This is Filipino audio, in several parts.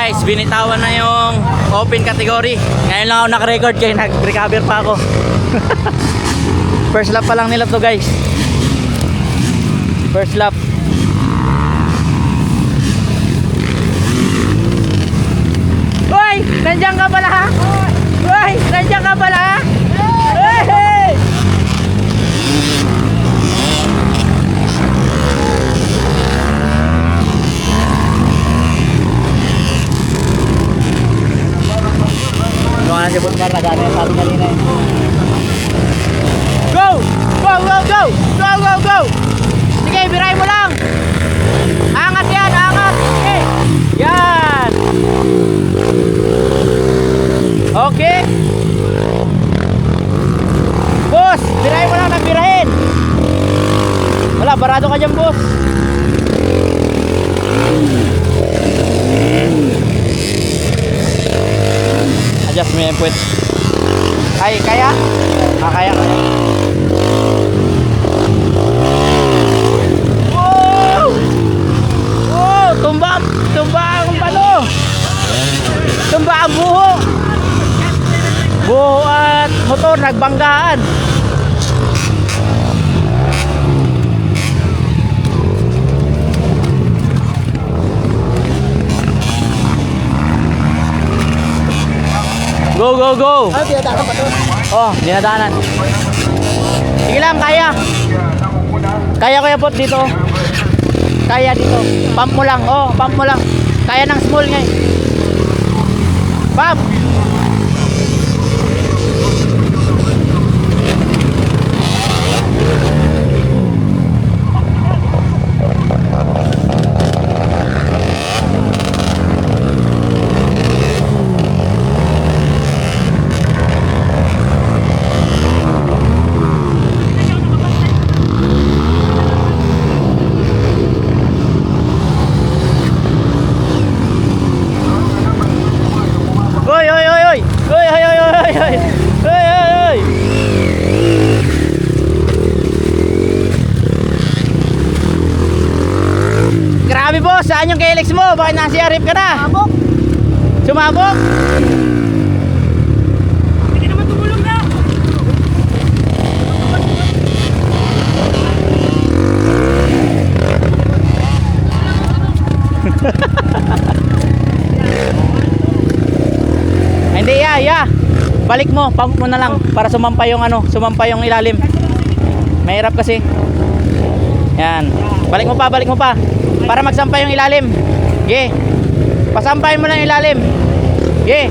guys, binitawan na yung open category. Ngayon lang ako naka-record kaya nag-recover pa ako. First lap pa lang nila to guys. First lap. Uy! Nandiyan ka pala ha? Uy! Nandiyan ka pala ha? Hey! Lumayan na si Bunmar, nagana yung sabi kanina eh. Go! Go! Go! Go! Go! Go! Go! Sige, biray mo lang! Angat yan! Angat! Okay! Yan! Okay! Boss! Biray mo lang, nagbirahin! Wala, barado ka dyan, boss! Adjust mo yung puwet. Ay, kaya? Kaya. Wow! Wow! Tumba ang palo! Tumba ang buho! Buho at motor nagbanggaan. Go, go, go! Ano, tinadaanan pa doon? Oh, dinadaanan. Sige lang, kaya. Kaya ko yapot dito. Kaya dito. Pump mo lang. Oh, pump mo lang. Kaya ng small nga eh. Pump! Grabe boss, saan yung KLX mo? Bakit nasi-arip ka na? Sumabok! Sumabok? Hindi naman tumulong na! Hindi, ya. Balik mo, pump mo na lang para sumampay yung sumampay yung ilalim. Mahirap kasi. Yan. Balik mo pa. Para magsampay yung ilalim. Ge. Pasampay mo lang yung ilalim. Ge.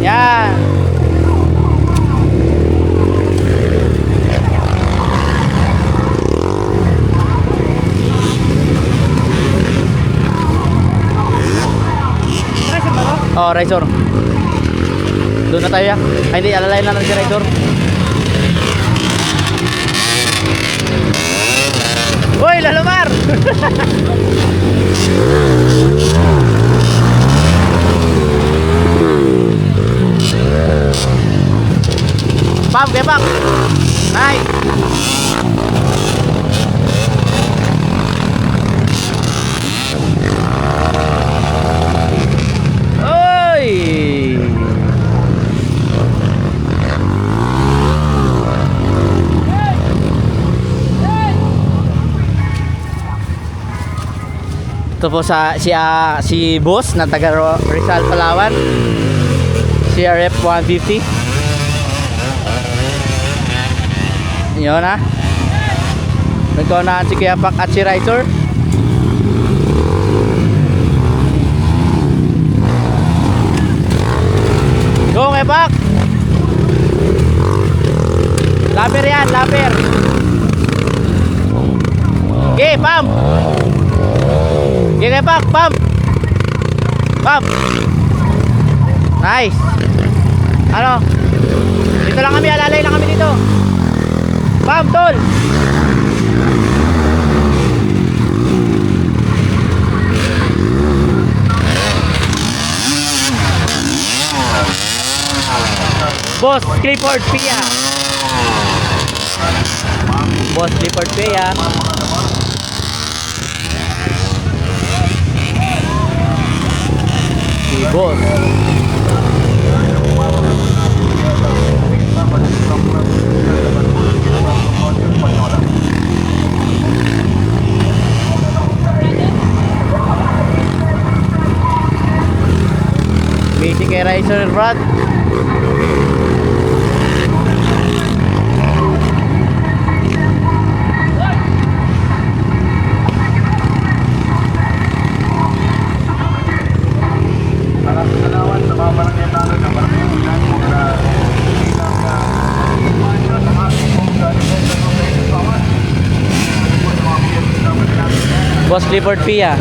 Yan. Oh, Razor. Doon na tayo ya. Ay, hindi, alalayan na lang si Razor. Uy, lalumar! Pam, kepak! Nice! Ito po si boss na taga Rizal, Palawan. CRF 150. Yun na. Nagkaunaan si Kuyapak at si Riser. Go Kuyapak. Laper yan, laper. Okay, pump. Okay, Pak, pump. Pump. Nice. Ano? Dito lang kami, alalay lang kami dito. Pump, tol. Boss Clifford Pia. Boss Clifford Pia. Boss. Busy kay Riser Brad. Boss Clifford Pia.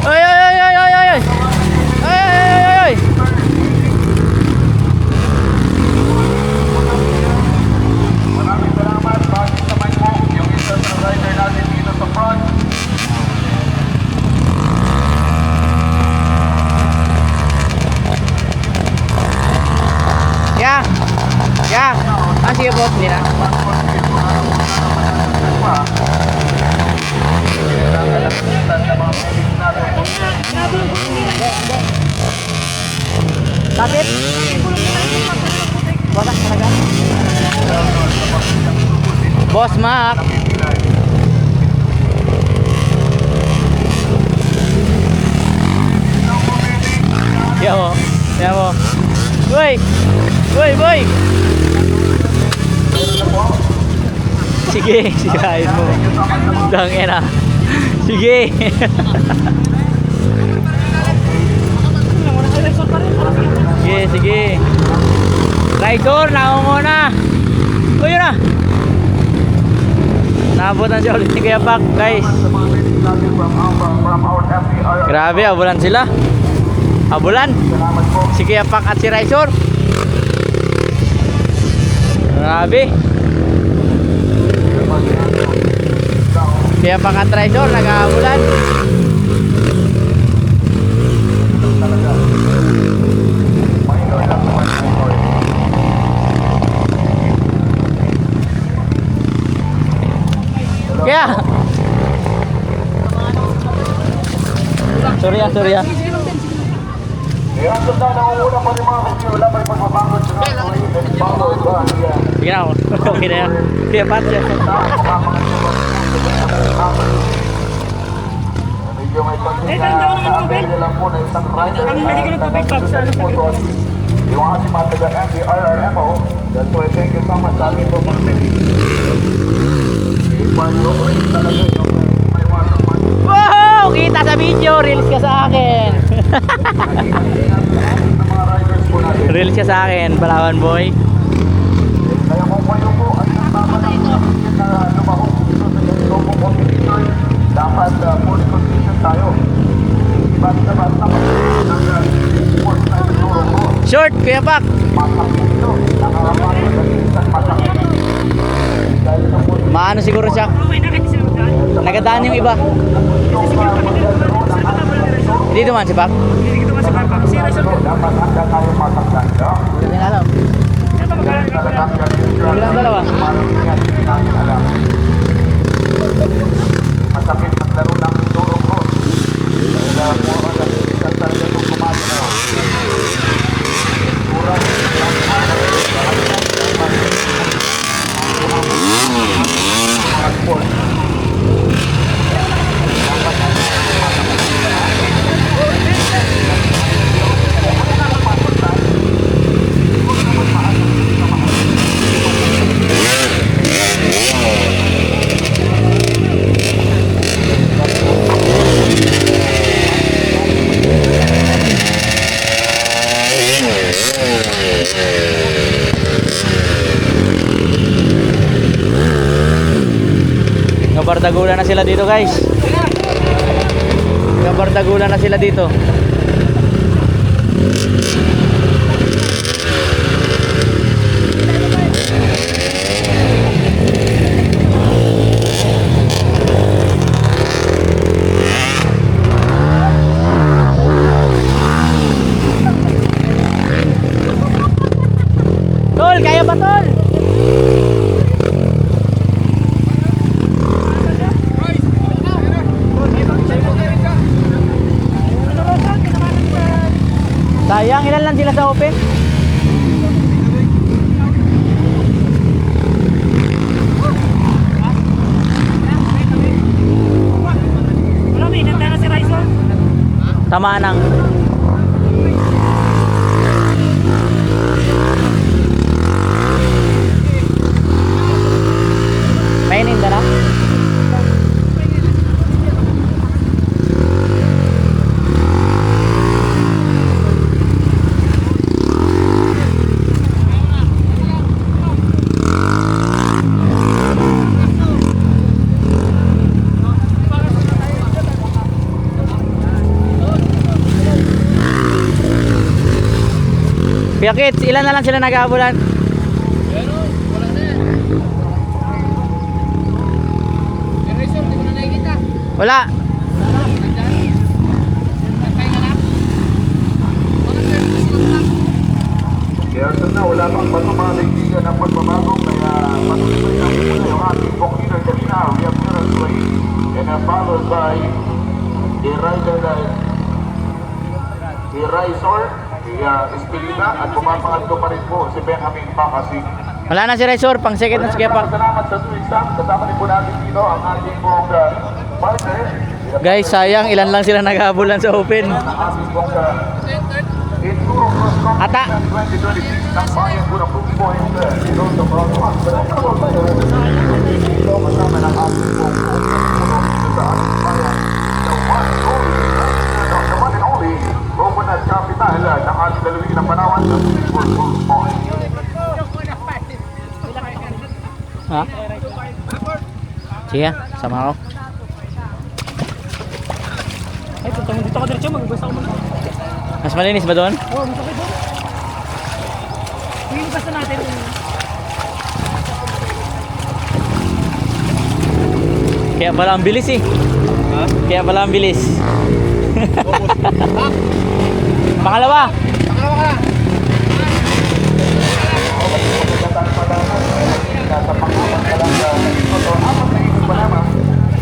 Ay ay ay ay ay ay. Ay ay ay ay. Maraming salamat. Bakit naman po yung isa sa rider natin dito sa front. Ya. Ya. Masih boss nila. Tapit. Wasak talaga. Boss Mac. Ya mo. Ya mo. Boy. Boy, boy. Sige, sigahin mo. Dangin na. Sige. Sige, sige. Rider, naunguna. Uy, yun na. Naabutan siya ulit ni Kuya Pak, guys. Grabe, abulan sila. Abulan. Si Kuya Pak at si Rider. Grabe. Kuya Pak at Rider, nag-aabulan. Kaya Surya, Surya. Yan, sunda na una pa rin mga kanya. Wala pa rin magpapangod sa mga Sige na ako. Okay na yan. Kuya Pak siya. medyo may konting na lang po na isang rider. Kami nahigil ng tubig, Pops. Ano sa likod? Yung ating mga taga-MPRRMO. That's why thank you so much sa amin po mga Wow! Kita sa video, reels ka sa akin. Reels ka sa akin, Palawan boy. Kaya kung kayo po ay nagmamalaki na lumahok dito sa ganitong competition, dapat full condition tayo. Basta-basta mag-sport na siguro po. Short, Kuya Pak. Masakit ito. Nakakapagod at isang masakit. Dahil sa po Maano siguro siya. Okay na kasi sila magdaan. Nagadaan yung iba. Kasi siguro kami dito. Sa kata pala ni Rizal. Hindi duman si Pak. Hindi dito kasi Pak. Si Rizal po. dapat handa tayo masaktan. Hindi na alam. Yan ba magkakaroon ka pala? Bilang dalawa. Masakit ang laro ng durog ko. Dahil puro na isang talaga itong kumagano. Kurang Nabardagula na sila dito, guys. Nabardagula na sila dito. ba, tol? Sayang, ilan lang sila sa open? Wala, may inanda na si Raison. Tamaan ng may ininda na? Kuya Kits, ilan na lang sila nag-aabulan? Wala. Kaya na wala pang patumaligtigan ng pagbabago kaya patuloy na muna yung ating pong-inner kanina. We have Gerald Way and followed by the rider the Raizor, the Espelina at pumapangatlo pa rin po si Benjamin Pacasi. Wala na si Resor, pang second na si Kepa. Salamat sa tuwing staff. Kasama din po natin dito ang ating pong partner. Guys, sayang, ilan lang sila nag-aabulan sa open. Ang ating pong Enduro Cross Ata. Competition 2026 ng bayan po ng Blue Point. Dito sa Bronx. Dito kasama ng ating pong dito sa ating bayan. The one and only Coconut Capital ng ating dalawin ng Panawan ng Blue Point. Ha? Sige, sama ako. Ay, punta mo dito ka diretso, magbasa ko muna. Mas malinis ba doon? Oo, gusto ko doon. Yung basta natin. Kaya pala ang bilis eh. Kaya pala ang bilis. Pangalawa. Nasa pangalan ka lang sa ito, apat na inis pa naman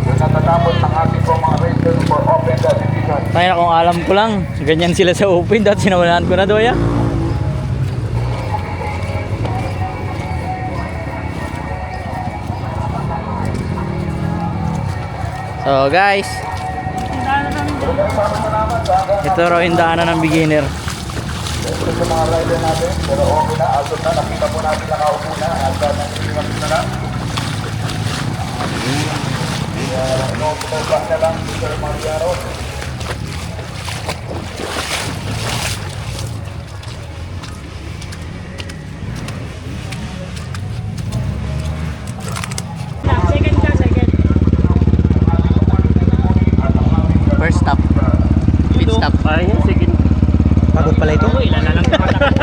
yung natatapos ng ating pong mga races for open competition. Tayo na kung alam ko lang, ganyan sila sa open. Dati sinawalaan ko na doon ya. So guys, ito raw yung daanan ng beginner. Ito sa mga rider natin, pero okay na, asot na, nakita po natin nakaupo na, at nang-iwan na lang. No, pumunta na lang, Sir Mariano. Second ka, second. First stop. Pit stop. Ay, second. Pagod pala ito. Ilan na lang tumatakbo.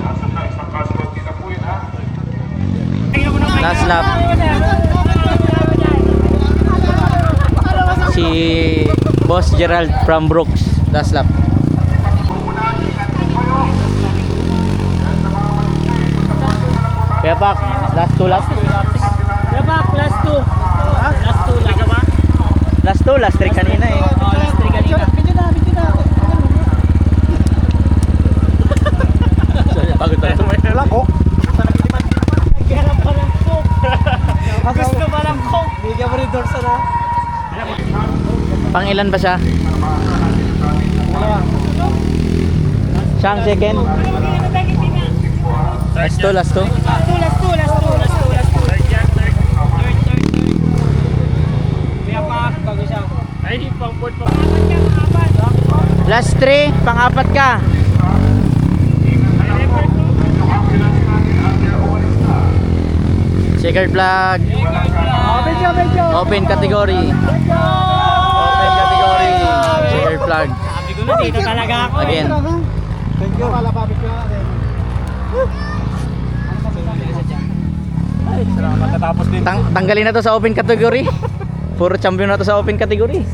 Asot na, isang casualty na po yun, ha? Last lap. Si Boss Gerald from Brooks. Last lap. Kaya pak, last two laps. Diba, plus 2. Plus 2 lang. Ba? Last two, last three kanina eh. Oh, last 3 kanina. Pagod pala ito. Wala ko. Naghanap pa ng coke. Gusto pa ng coke. Bigyan mo rin dorsa na. Pang ilan ba siya? Siya ang second. Last two, last two. Last 2. Kaya pa, bago siya. Ay, pang-board pa. Last three, pang-apat ka. Checkered flag. Open category. Open category. Checkered flag. Sabi ko na, dito talaga ako. Again. Thank you. Palapapit ko natin. Matatapos din. Tanggalin na to sa open category. Puro champion na to sa open category.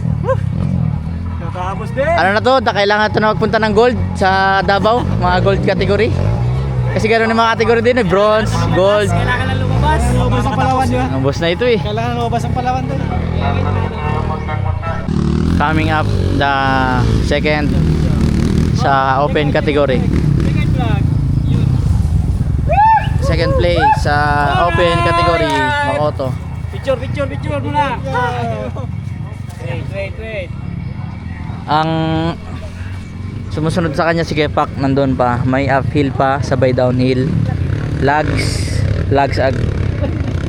Matatapos Ano na to? Kailangan to na magpunta ng gold sa Davao, mga gold category. Kasi ganoon yung mga category din, eh, bronze, gold. Kailangan lang lumabas. Lumabas ang Palawan yun. Ang boss na ito eh. Kailangan lumabas ang Palawan doon. Coming up the second sa open category. Second vlog. Second place sa open category, Makoto. Picture muna. Wait. Ang sumusunod sa kanya si Kepak, nandun pa. May uphill pa, sabay downhill. Lags ag.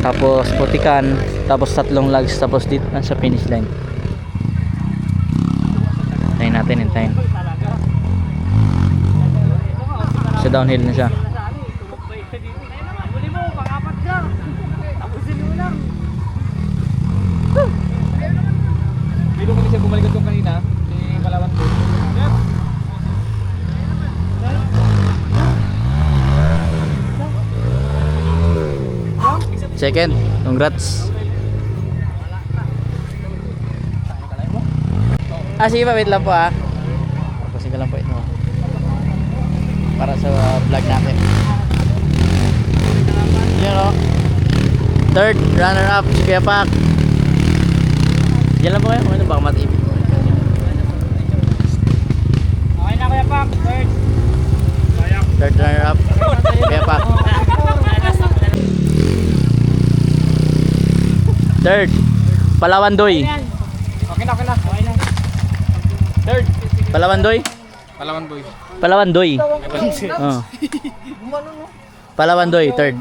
Tapos putikan, tapos tatlong lags, tapos dito na sa finish line. Hintayin natin, hintayin. Sa downhill na siya. Huli mo, pang-apat ka. Tapusin mo lang. Dito kasi siya bumalik doon kanina. Ni Palawan doon. Second, congrats. Sige pa, wait lang po ah. Tapusin ko lang po ito. Para sa vlog natin. Yan o. Third runner up, si Kepak. Diyan lang po kayo, kung ano baka matipid. Okay na Kuya Pak. Third runner up, Kepak. Third, Palawan Doy. Okay na. Third, Palawan Doy. Palawan boy. Palawan Doy. Oh. Palawan Doy, third.